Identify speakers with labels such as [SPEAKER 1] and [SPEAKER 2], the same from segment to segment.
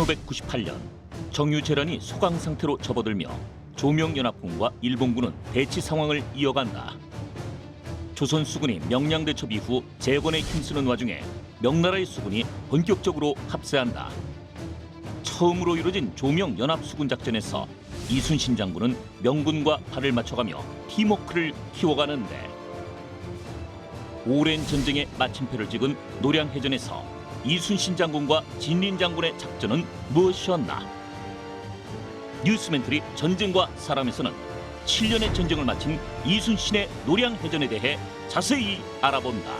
[SPEAKER 1] 1598년 정유재란이 소강 상태로 접어들며 조명연합군과 일본군은 대치 상황을 이어간다. 조선 수군이 명량대첩 이후 재건에 힘쓰는 와중에 명나라의 수군이 본격적으로 합세한다. 처음으로 이루어진 조명연합수군 작전에서 이순신 장군은 명군과 발을 맞춰가며 팀워크를 키워가는데, 오랜 전쟁의 마침표를 찍은 노량해전에서 이순신 장군과 진린 장군의 작전은 무엇이었나? 뉴스멘터리 전쟁과 사람에서는 7년의 전쟁을 마친 이순신의 노량해전에 대해 자세히 알아본다.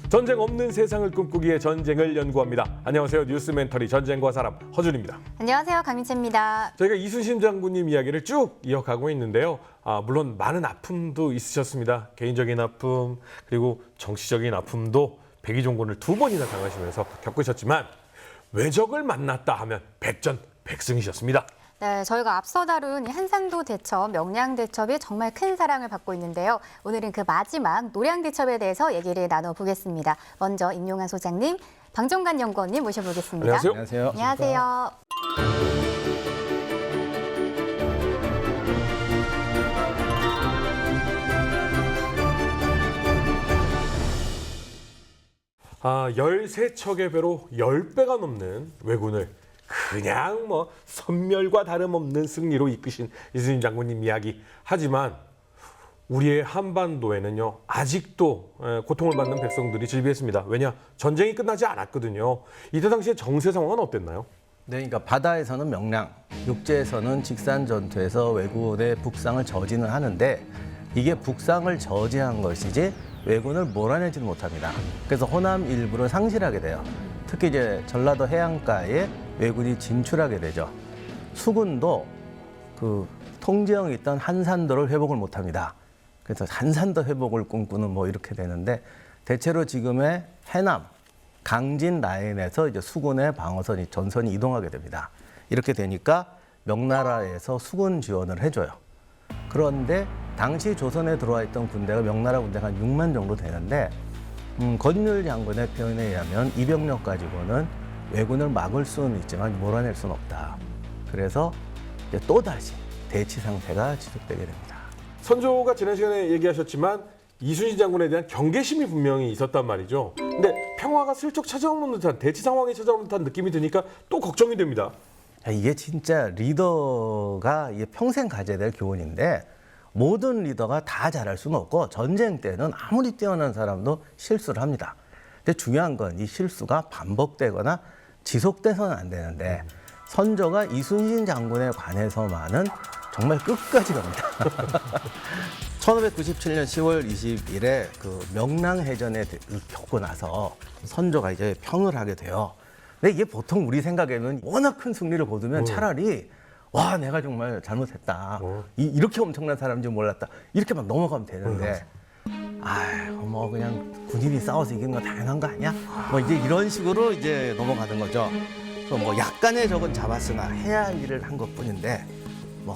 [SPEAKER 2] 전쟁 없는 세상을 꿈꾸기에 전쟁을 연구합니다. 안녕하세요. 뉴스멘터리 전쟁과 사람 허준입니다.
[SPEAKER 3] 안녕하세요. 강민채입니다.
[SPEAKER 2] 저희가 이순신 장군님 이야기를 쭉 이어가고 있는데요. 물론 많은 아픔도 있으셨습니다. 개인적인 아픔, 그리고 정치적인 아픔도 백의종군을 2번이나 당하시면서 겪으셨지만 외적을 만났다 하면 백전백승이셨습니다.
[SPEAKER 3] 네, 저희가 앞서 다룬 이 한산도 대첩, 명량대첩이 정말 큰 사랑을 받고 있는데요. 오늘은 그 마지막 노량대첩에 대해서 얘기를 나눠보겠습니다. 먼저 임용환 소장님, 방정관 연구원님 모셔보겠습니다.
[SPEAKER 2] 안녕하세요.
[SPEAKER 3] 안녕하세요.
[SPEAKER 2] 아, 13척의 배로 10배가 넘는 왜군을 그냥 선멸과 다름없는 승리로 이끄신 이순신 장군님 이야기. 하지만 우리의 한반도에는요, 아직도 고통을 받는 백성들이 즐비했습니다. 왜냐? 전쟁이 끝나지 않았거든요. 이때 당시에 정세 상황은 어땠나요?
[SPEAKER 4] 네, 그러니까 바다에서는 명량, 육지에서는 직산 전투에서 왜군의 북상을 저지는 하는데, 이게 북상을 저지한 것이지 왜군을 몰아내지는 못합니다. 그래서 호남 일부를 상실하게 돼요. 특히 이제 전라도 해안가에 왜군이 진출하게 되죠. 수군도 그 통제형이 있던 한산도를 회복을 못합니다. 그래서 한산도 회복을 꿈꾸는 이렇게 되는데, 대체로 지금의 해남, 강진 라인에서 이제 수군의 방어선이 전선이 이동하게 됩니다. 이렇게 되니까 명나라에서 수군 지원을 해줘요. 그런데 당시 조선에 들어와 있던 군대가 명나라 군대가 한 6만 정도 되는데, 권율 장군의 표현에 의하면 이 병력 가지고는 왜군을 막을 수는 있지만 몰아낼 수는 없다. 그래서 이제 또다시 대치 상태가 지속되게 됩니다.
[SPEAKER 2] 선조가 지난 시간에 얘기하셨지만 이순신 장군에 대한 경계심이 분명히 있었단 말이죠. 근데 평화가 슬쩍 찾아오는 듯한, 대치 상황이 찾아오는 듯한 느낌이 드니까 또 걱정이 됩니다.
[SPEAKER 4] 이게 진짜 리더가 이게 평생 가져야 될 교훈인데, 모든 리더가 다 잘할 수는 없고 전쟁 때는 아무리 뛰어난 사람도 실수를 합니다. 근데 중요한 건 이 실수가 반복되거나 지속돼서는 안 되는데, 선조가 이순신 장군에 관해서만은 정말 끝까지 갑니다. 1597년 10월 20일에 그 명량해전을 겪고 나서 선조가 이제 평을 하게 돼요. 근데 이게 보통 우리 생각에는 워낙 큰 승리를 거두면 차라리 와, 내가 정말 잘못했다. 이렇게 엄청난 사람인 줄 몰랐다. 이렇게 막 넘어가면 되는데, 그냥 군인이 싸워서 이기는 건 당연한 거 아니야? 이제 이런 식으로 이제 넘어가는 거죠. 그래서 약간의 적은 잡았으나 해야 할 일을 한 것뿐인데,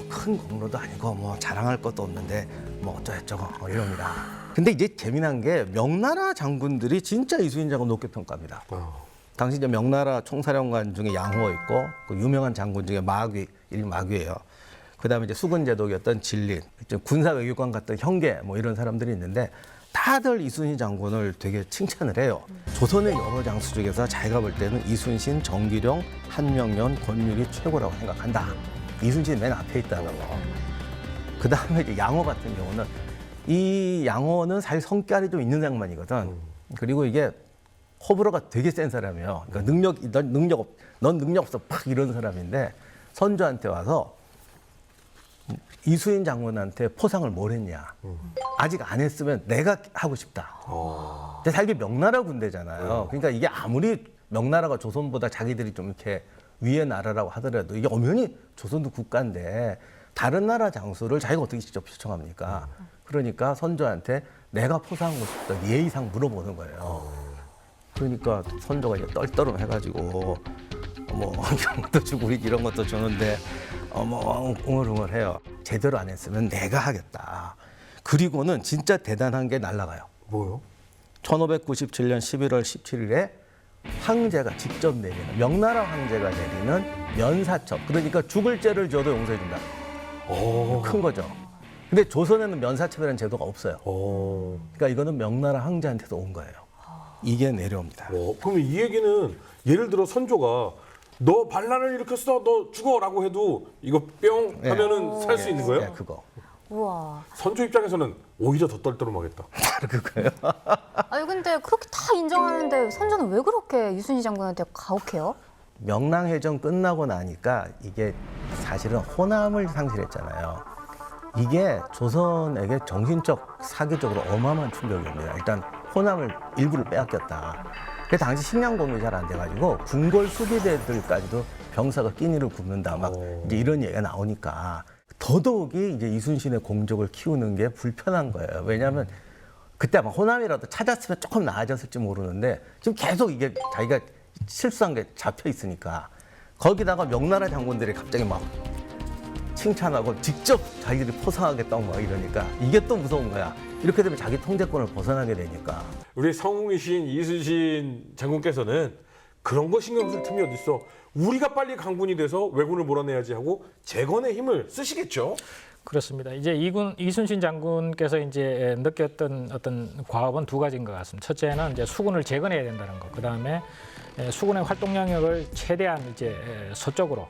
[SPEAKER 4] 큰 공로도 아니고 자랑할 것도 없는데 어쩌고저쩌고 이럽니다. 근데 이제 재미난 게 명나라 장군들이 진짜 이순신 장군 높게 평가합니다. 당시 이제 명나라 총사령관 중에 양호 있고, 그 유명한 장군 중에 마귀예요. 그다음에 이제 수군 제독이었던 진린, 군사 외교관 같은 형계 이런 사람들이 있는데, 다들 이순신 장군을 되게 칭찬을 해요. 조선의 여러 장수 중에서 자기가 볼 때는 이순신, 정기룡, 한명연, 권율이 최고라고 생각한다. 이순신이 맨 앞에 있다는 거. 그다음에 이제 양호 같은 경우는, 이 양호는 사실 성깔이 좀 있는 양반이거든. 그리고 이게 호불호가 되게 센 사람이에요. 그러니까 넌 능력 없어, 팍 이런 사람인데, 선조한테 와서 이순신 장군한테 포상을 뭘 했냐. 아직 안 했으면 내가 하고 싶다. 근데 사실 명나라 군대잖아요. 그러니까 이게 아무리 명나라가 조선보다 자기들이 좀 이렇게 위의 나라라고 하더라도, 이게 엄연히 조선도 국가인데 다른 나라 장수를 자기가 어떻게 직접 초청합니까? 그러니까 선조한테 내가 포상하고 싶다, 예의상 물어보는 거예요. 그러니까 선조가 이제 떨떠름 해가지고 이런 것도 주고 이런 것도 주는데 웅얼웅얼해요. 제대로 안 했으면 내가 하겠다. 그리고는 진짜 대단한 게 날라가요.
[SPEAKER 2] 뭐요?
[SPEAKER 4] 1597년 11월 17일에 황제가 직접 내리는 명나라 황제가 내리는 면사첩. 그러니까 죽을 죄를 지어도 용서해준다. 큰 거죠. 근데 조선에는 면사첩이라는 제도가 없어요. 그러니까 이거는 명나라 황제한테도 온 거예요. 이게 내려옵니다.
[SPEAKER 2] 그러면 이 얘기는 예를 들어 선조가 너 반란을 일으켰어, 너 죽어라고 해도 이거 뿅 하면은 살 수 있는 거예요?
[SPEAKER 4] 네, 그거.
[SPEAKER 3] 우와.
[SPEAKER 2] 선조 입장에서는 오히려 더 떨떠름하겠다.
[SPEAKER 4] 그거예요.
[SPEAKER 3] 아니 근데 그렇게 다 인정하는데 선조는 왜 그렇게 이순신 장군한테 가혹해요?
[SPEAKER 4] 명랑해전 끝나고 나니까 이게 사실은 호남을 상실했잖아요. 이게 조선에게 정신적, 사교적으로 어마어마한 충격입니다. 일단 호남을 일부를 빼앗겼다. 그 당시 식량공급이 잘 안 돼가지고 궁궐 수비대들까지도 병사가 끼니를 굽는다. 막 이제 이런 얘기가 나오니까 더더욱이 이제 이순신의 공적을 키우는 게 불편한 거예요. 왜냐하면 그때 아마 호남이라도 찾았으면 조금 나아졌을지 모르는데 지금 계속 이게 자기가 실수한 게 잡혀 있으니까 거기다가 명나라 장군들이 갑자기 막 칭찬하고 직접 자기들이 포상하겠다고 막 이러니까 이게 또 무서운 거야. 이렇게 되면 자기 통제권을 벗어나게 되니까.
[SPEAKER 2] 우리 성웅이신 이순신 장군께서는 그런 거 신경 쓸 틈이 어딨어. 우리가 빨리 강군이 돼서 왜군을 몰아내야지 하고 재건의 힘을 쓰시겠죠.
[SPEAKER 5] 그렇습니다. 이제 이순신 장군께서 이제 느꼈던 어떤 과업은 두 가지인 것 같습니다. 첫째는 이제 수군을 재건해야 된다는 것. 그 다음에 수군의 활동 영역을 최대한 이제 서쪽으로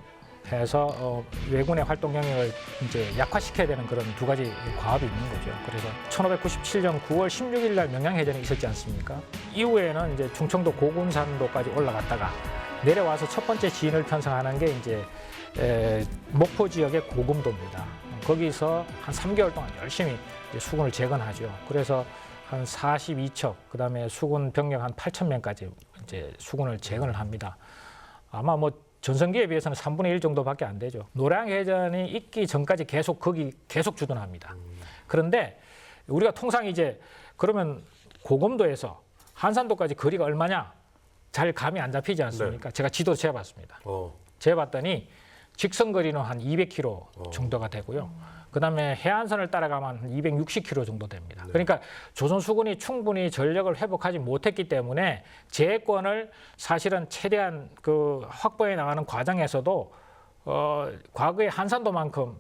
[SPEAKER 5] 해서 왜군의 활동 영역을 이제 약화시켜야 되는 그런 두 가지 과업이 있는 거죠. 그래서 1597년 9월 16일 날 명량해전이 있었지 않습니까? 이후에는 이제 충청도 고군산도까지 올라갔다가 내려와서 첫 번째 지인을 편성하는 게 이제 목포 지역의 고금도입니다. 거기서 한 3개월 동안 열심히 이제 수군을 재건하죠. 그래서 한 42척, 그다음에 수군 병력 한 8,000명까지 이제 수군을 재건을 합니다. 아마 뭐 전성기에 비해서는 3분의 1 정도밖에 안 되죠. 노량해전이 있기 전까지 계속 주둔합니다. 그런데 우리가 통상 이제 그러면 고금도에서 한산도까지 거리가 얼마냐? 잘 감이 안 잡히지 않습니까? 제가 지도 재봤습니다. 재봤더니 직선 거리는 한 200km 정도가 되고요. 그다음에 해안선을 따라가면 한 260km 정도 됩니다. 그러니까 조선 수군이 충분히 전력을 회복하지 못했기 때문에 재권을 사실은 최대한 그 확보해 나가는 과정에서도 과거의 한산도만큼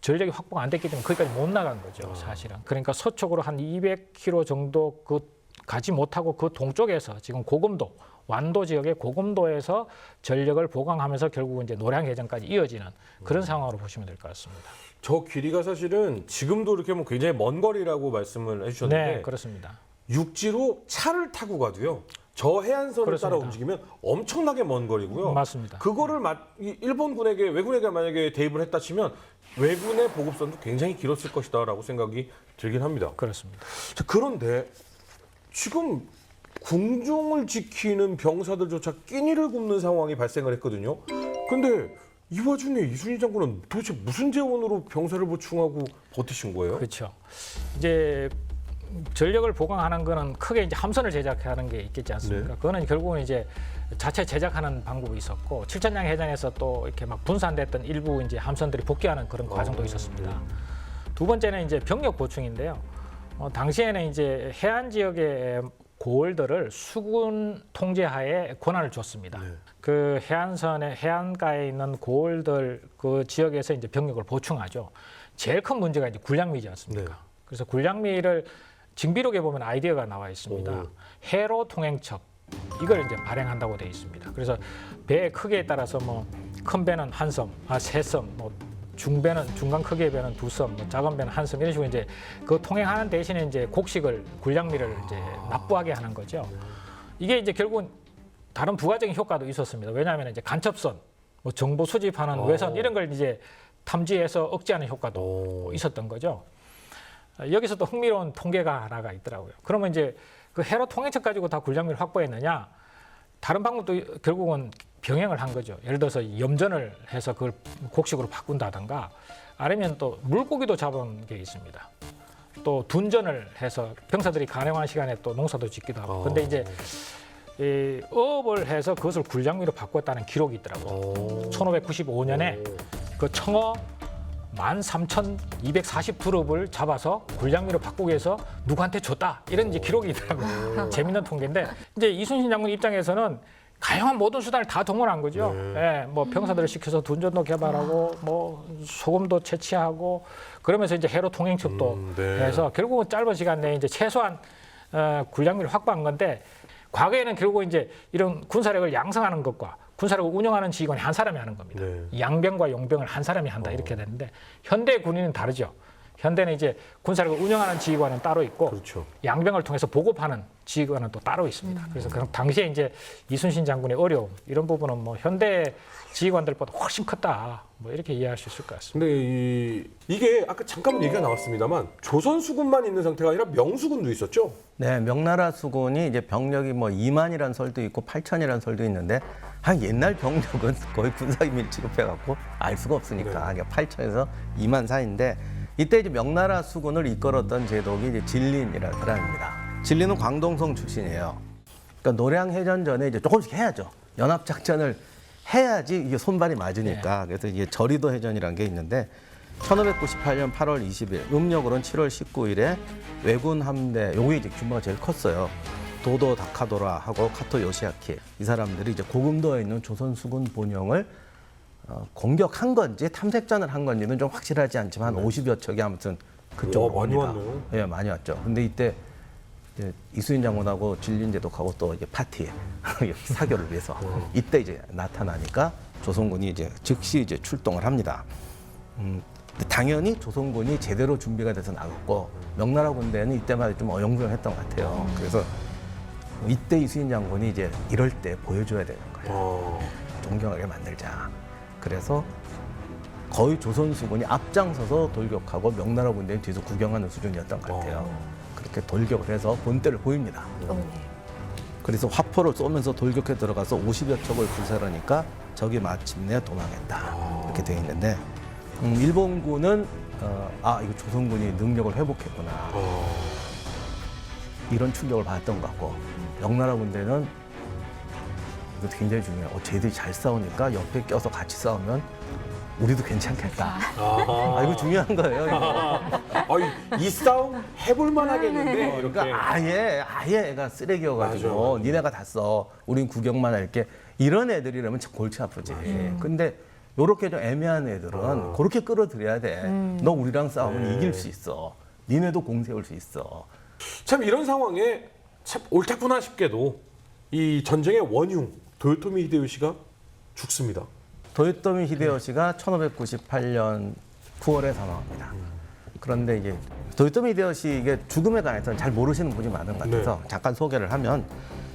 [SPEAKER 5] 전력이 확보가 안 됐기 때문에 거기까지 못 나간 거죠, 사실은. 그러니까 서쪽으로 한 200km 정도 가지 못하고 그 동쪽에서 지금 고금도, 완도 지역의 고금도에서 전력을 보강하면서 결국은 이제 노량해전까지 이어지는 그런 상황으로 보시면 될 것 같습니다.
[SPEAKER 2] 저 길이가 사실은 지금도 이렇게 뭐 굉장히 먼 거리라고 말씀을 해주셨는데
[SPEAKER 5] 네, 그렇습니다.
[SPEAKER 2] 육지로 차를 타고 가도요. 저 해안선을
[SPEAKER 5] 그렇습니다.
[SPEAKER 2] 따라 움직이면 엄청나게 먼 거리고요.
[SPEAKER 5] 맞습니다.
[SPEAKER 2] 그거를 일본군에게 왜군에게 만약에 대입을 했다 치면 왜군의 보급선도 굉장히 길었을 것이다라고 생각이 들긴 합니다.
[SPEAKER 5] 그렇습니다.
[SPEAKER 2] 자, 그런데 지금 궁중을 지키는 병사들조차 끼니를 굽는 상황이 발생을 했거든요. 근데 이 와중에 이순신 장군은 도대체 무슨 재원으로 병사를 보충하고 버티신 거예요?
[SPEAKER 5] 그렇죠. 이제 전력을 보강하는 거는 크게 이제 함선을 제작하는 게 있겠지 않습니까?
[SPEAKER 2] 네.
[SPEAKER 5] 그거는 결국은 이제 자체 제작하는 방법이 있었고 칠천량 해전에서 또 이렇게 막 분산됐던 일부 이제 함선들이 복귀하는 그런 과정도 있었습니다. 두 번째는 이제 병력 보충인데요. 당시에는 이제 해안 지역의 고을들을 수군 통제하에 권한을 줬습니다.
[SPEAKER 2] 네.
[SPEAKER 5] 그 해안가에 있는 고을들 그 지역에서 이제 병력을 보충하죠. 제일 큰 문제가 이제 군량미지 않습니까?
[SPEAKER 2] 네.
[SPEAKER 5] 그래서 군량미를 징비록에 보면 아이디어가 나와 있습니다. 해로 통행첩 이걸 이제 발행한다고 되어 있습니다. 그래서 배의 크기에 따라서 뭐 큰 배는 한 섬, 세 섬, 뭐 중배는 중간 크기의 배는 두 섬, 뭐 작은 배는 한 섬 이런 식으로 이제 그 통행하는 대신에 이제 곡식을 군량미를 이제 납부하게 하는 거죠. 이게 이제 결국은 다른 부가적인 효과도 있었습니다. 왜냐하면 이제 간첩선, 뭐 정보 수집하는 외선 이런 걸 이제 탐지해서 억제하는 효과도 있었던 거죠. 여기서 또 흥미로운 통계가 하나가 있더라고요. 그러면 이제 그 해로 통행책 가지고 다 군량미를 확보했느냐? 다른 방법도 결국은 병행을 한 거죠. 예를 들어서 염전을 해서 그걸 곡식으로 바꾼다든가 아니면 또 물고기도 잡은 게 있습니다. 또 둔전을 해서 병사들이 가능한 시간에 또 농사도 짓기도 하고. 근데 이제 이 어업을 해서 그것을 군량미로 바꿨다는 기록이 있더라고요. 1595년에 그 청어 13,240그룹을 잡아서 군량미로 바꾸기 위해서 누구한테 줬다 이런 이제 기록이 있더라고요. 재밌는 통계인데 이제 이순신 장군 입장에서는 가용한 모든 수단을 다 동원한 거죠. 예, 뭐 병사들을 시켜서 둔전도 개발하고 뭐 소금도 채취하고 그러면서 이제 해로 통행첩도
[SPEAKER 2] 네.
[SPEAKER 5] 해서 결국은 짧은 시간 내에 이제 최소한 군량미를 확보한 건데 과거에는 결국 이제 이런 군사력을 양성하는 것과 군사력을 운영하는 지휘관이 한 사람이 하는 겁니다.
[SPEAKER 2] 네.
[SPEAKER 5] 양병과 용병을 한 사람이 한다 이렇게 되는데 현대 군인은 다르죠. 현대는 이제 군사력을 운영하는 지휘관은 따로 있고
[SPEAKER 2] 그렇죠.
[SPEAKER 5] 양병을 통해서 보급하는 지휘관은 또 따로 있습니다. 그래서 그 당시에 이제 이순신 장군의 어려움 이런 부분은 뭐 현대 지휘관들보다 훨씬 컸다. 뭐 이렇게 이해할 수 있을 것 같습니다.
[SPEAKER 2] 근데 이게 아까 잠깐 얘기가 나왔습니다만 조선 수군만 있는 상태가 아니라 명수군도 있었죠.
[SPEAKER 4] 네, 명나라 수군이 이제 병력이 뭐 2만이라는 설도 있고 8천이라는 설도 있는데 한 옛날 병력은 거의 군사기밀 취급해갖고 알 수가 없으니까
[SPEAKER 2] 네.
[SPEAKER 4] 8천에서 2만 사이인데 이때 이제 명나라 수군을 이끌었던 제독이 이제 진린이라는 사람입니다. 진린은 광동성 출신이에요. 그러니까 노량해전전에 이제 조금씩 해야죠. 연합작전을 해야지 이게 손발이 맞으니까. 그래서 이게 저리도 해전이라는 게 있는데 1598년 8월 20일, 음력으로는 7월 19일에 왜군 함대, 요게 이제 규모가 제일 컸어요. 도도 다카도라하고 카토 요시아키 이 사람들이 이제 고금도에 있는 조선 수군 본영을 공격한 건지 탐색전을 한 건지는 좀 확실하지 않지만 50여 척이 아무튼 그쪽으로
[SPEAKER 2] 많이
[SPEAKER 4] 옵니다.
[SPEAKER 2] 왔네요.
[SPEAKER 4] 예, 많이 왔죠. 근데 이때 이제 이순신 장군하고 진린 제독하고 또 이제 파티에 사교를 위해서 이때 이제 나타나니까 조선군이 이제 즉시 이제 출동을 합니다. 근데 당연히 조선군이 제대로 준비가 돼서 나갔고 명나라 군대는 이때마다 좀 어영부영했던 것 같아요. 그래서 이때 이순신 장군이 이제 이럴 때 보여줘야 되는 거예요. 존경하게 만들자. 그래서 거의 조선 수군이 앞장서서 돌격하고 명나라 군대는 뒤에서 구경하는 수준이었던 것 같아요. 그렇게 돌격을 해서 본때를 보입니다. 그래서 화포를 쏘면서 돌격해 들어가서 50여 척을 불살하니까 적이 마침내 도망했다. 이렇게 되어 있는데 일본군은 이거 조선군이 능력을 회복했구나. 이런 충격을 받았던 것 같고 명나라 군대는 이것도 굉장히 중요해요. 쟤들이 잘 싸우니까 옆에 껴서 같이 싸우면 우리도 괜찮겠다. 이거 중요한 거예요. 이거.
[SPEAKER 2] 이 싸움 해볼만 하겠는데 이렇게.
[SPEAKER 4] 그러니까 아예 애가 쓰레기여가지고
[SPEAKER 2] 맞아.
[SPEAKER 4] 니네가 다 써. 우린 구경만 할게. 이런 애들이라면 참 골치 아프지. 근데 요렇게 좀 애매한 애들은 그렇게 끌어들여야 돼. 너 우리랑 싸우면 이길 수 있어. 니네도 공 세울 수 있어.
[SPEAKER 2] 참 이런 상황에 참 옳다구나 싶게도 이 전쟁의 원흉 도요토미 히데요시가 죽습니다.
[SPEAKER 4] 도요토미 히데요시가 1598년 9월에 사망합니다. 그런데 이게 도요토미 히데요시 이게 죽음에 관해서는 잘 모르시는 분이 많은 것 같아서 잠깐 소개를 하면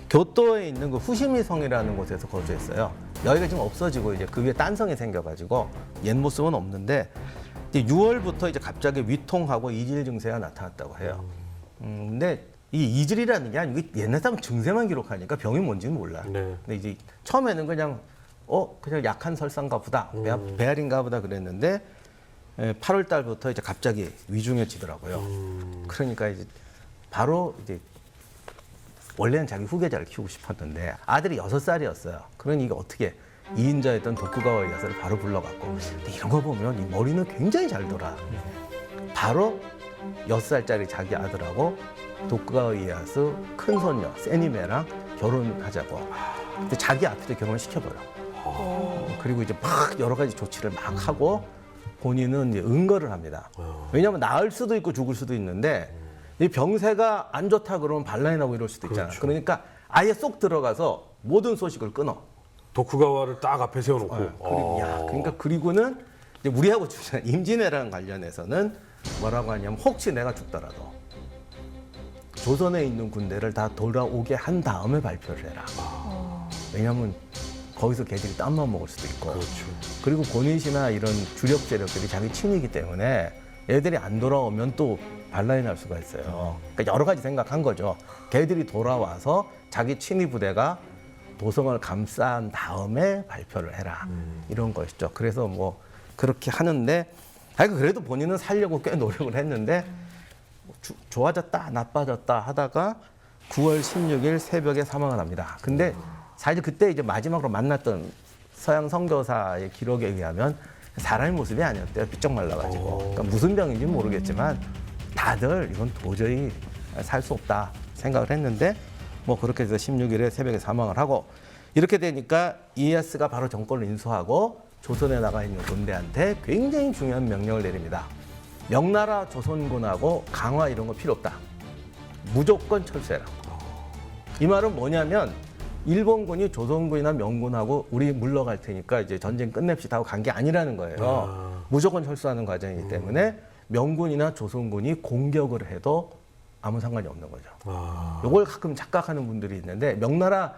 [SPEAKER 4] 교토에 있는 그 후시미성이라는 곳에서 거주했어요. 여기가 지금 없어지고 이제 그 위에 딴성이 생겨가지고 옛 모습은 없는데 이제 6월부터 이제 갑자기 위통하고 이질 증세가 나타났다고 해요. 근데 이 이질이라는 게 아니고 옛날 사람 증세만 기록하니까 병이 뭔지는 몰라. 근데 이제 처음에는 그냥 약한 설사인가 보다, 배앓인가 보다 그랬는데 8월 달부터 이제 갑자기 위중해지더라고요. 그러니까 이제 바로 이제 원래는 자기 후계자를 키우고 싶었는데 아들이 6살이었어요. 그러니 이게 어떻게 2인자였던 도쿠가와 이에야스를 바로 불러갖고 근데 이런 거 보면 이 머리는 굉장히 잘 돌아. 바로 6살짜리 자기 아들하고 도쿠가와 이에야스 큰 손녀 세니메랑 결혼하자고. 근데 자기 앞에서 결혼을 시켜버려. 그리고 이제 막 여러 가지 조치를 막 하고 본인은 이제 응거를 합니다. 왜냐하면 나을 수도 있고 죽을 수도 있는데 이 병세가 안 좋다 그러면 반란이 나고 이럴 수도 있잖아. 그러니까 아예 쏙 들어가서 모든 소식을 끊어.
[SPEAKER 2] 도쿠가와를 딱 앞에 세워놓고.
[SPEAKER 4] 그러니까 그리고는 이제 우리하고 임진왜란 관련해서는 뭐라고 하냐면 혹시 내가 죽더라도 조선에 있는 군대를 다 돌아오게 한 다음에 발표를 해라. 왜냐하면 거기서 걔들이 땀만 먹을 수도 있고. 그리고 고니시나 이런 주력 세력들이 자기 친이기 때문에 얘들이 안 돌아오면 또 반란이 날 수가 있어요. 그러니까 여러 가지 생각한 거죠. 걔들이 돌아와서 자기 친위 부대가 도성을 감싼 다음에 발표를 해라. 이런 것이죠. 그래서 뭐 그렇게 하는데 그래도 본인은 살려고 꽤 노력을 했는데 좋아졌다 나빠졌다 하다가 9월 16일 새벽에 사망을 합니다. 근데 사실 그때 이제 마지막으로 만났던 서양 선교사의 기록에 의하면 사람의 모습이 아니었대요. 삐쩍 말라가지고. 그러니까 무슨 병인지 모르겠지만 다들 이건 도저히 살 수 없다 생각을 했는데 뭐 그렇게 해서 16일에 새벽에 사망을 하고 이렇게 되니까 이에야스가 바로 정권을 인수하고 조선에 나가 있는 군대한테 굉장히 중요한 명령을 내립니다. 명나라 조선군하고 강화 이런 거 필요 없다. 무조건 철수해라. 이 말은 뭐냐면 일본군이 조선군이나 명군하고 우리 물러갈 테니까 이제 전쟁 끝냅시다 하고 간 게 아니라는 거예요. 무조건 철수하는 과정이기 때문에 명군이나 조선군이 공격을 해도 아무 상관이 없는 거죠. 이걸 가끔 착각하는 분들이 있는데 명나라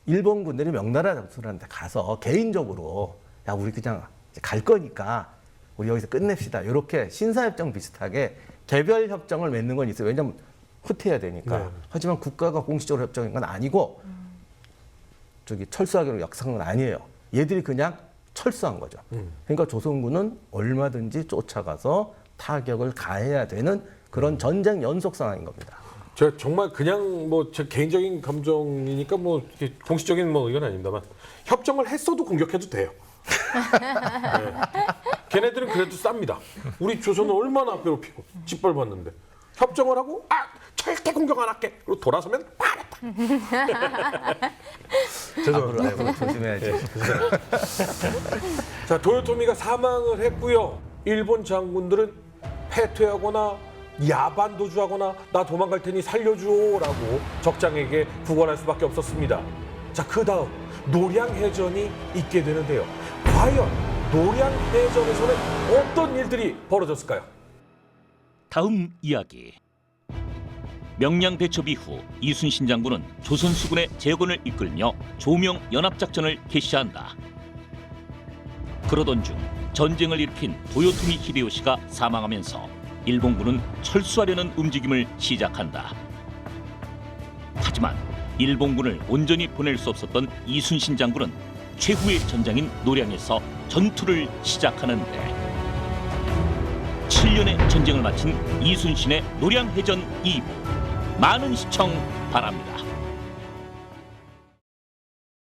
[SPEAKER 4] 일본 군들이 명나라 장수들한테 가서 개인적으로 야 우리 그냥 갈 거니까 우리 여기서 끝냅시다. 이렇게 신사협정 비슷하게 개별 협정을 맺는 건 있어요. 왜냐하면 후퇴해야 되니까.
[SPEAKER 2] 네.
[SPEAKER 4] 하지만 국가가 공식적으로 협정인 건 아니고 저기 철수하기로 약속한 건 아니에요. 얘들이 그냥 철수한 거죠. 그러니까 조선군은 얼마든지 쫓아가서 타격을 가해야 되는 그런 전쟁 연속 상황인 겁니다.
[SPEAKER 2] 제가 정말 그냥 뭐 제 개인적인 감정이니까 뭐 이렇게 공식적인 뭐 이건 아닙니다만 협정을 했어도 공격해도 돼요. 네. 걔네들은 그래도 쌉니다. 우리 조선은 얼마나 괴롭히고 짓밟았는데 협정을 하고 절대 공격 안 할게. 그리고 돌아서면
[SPEAKER 4] 앞으로 조심해야지.
[SPEAKER 2] 자, 도요토미가 사망을 했고요. 일본 장군들은 패퇴하거나 야반 도주하거나 나 도망갈 테니 살려줘라고 적장에게 구걸할 수밖에 없었습니다. 자, 그 다음 노량해전이 있게 되는데요. 과연 노량해전에서는 어떤 일들이 벌어졌을까요?
[SPEAKER 1] 다음 이야기. 명량 대첩 이후 이순신 장군은 조선 수군의 재건을 이끌며 조명 연합작전을 개시한다. 그러던 중 전쟁을 일으킨 도요토미 히데요시가 사망하면서 일본군은 철수하려는 움직임을 시작한다. 하지만 일본군을 온전히 보낼 수 없었던 이순신 장군은 최후의 전장인 노량에서 전투를 시작하는데 7년의 전쟁을 마친 이순신의 노량해전 2부 많은 시청 바랍니다.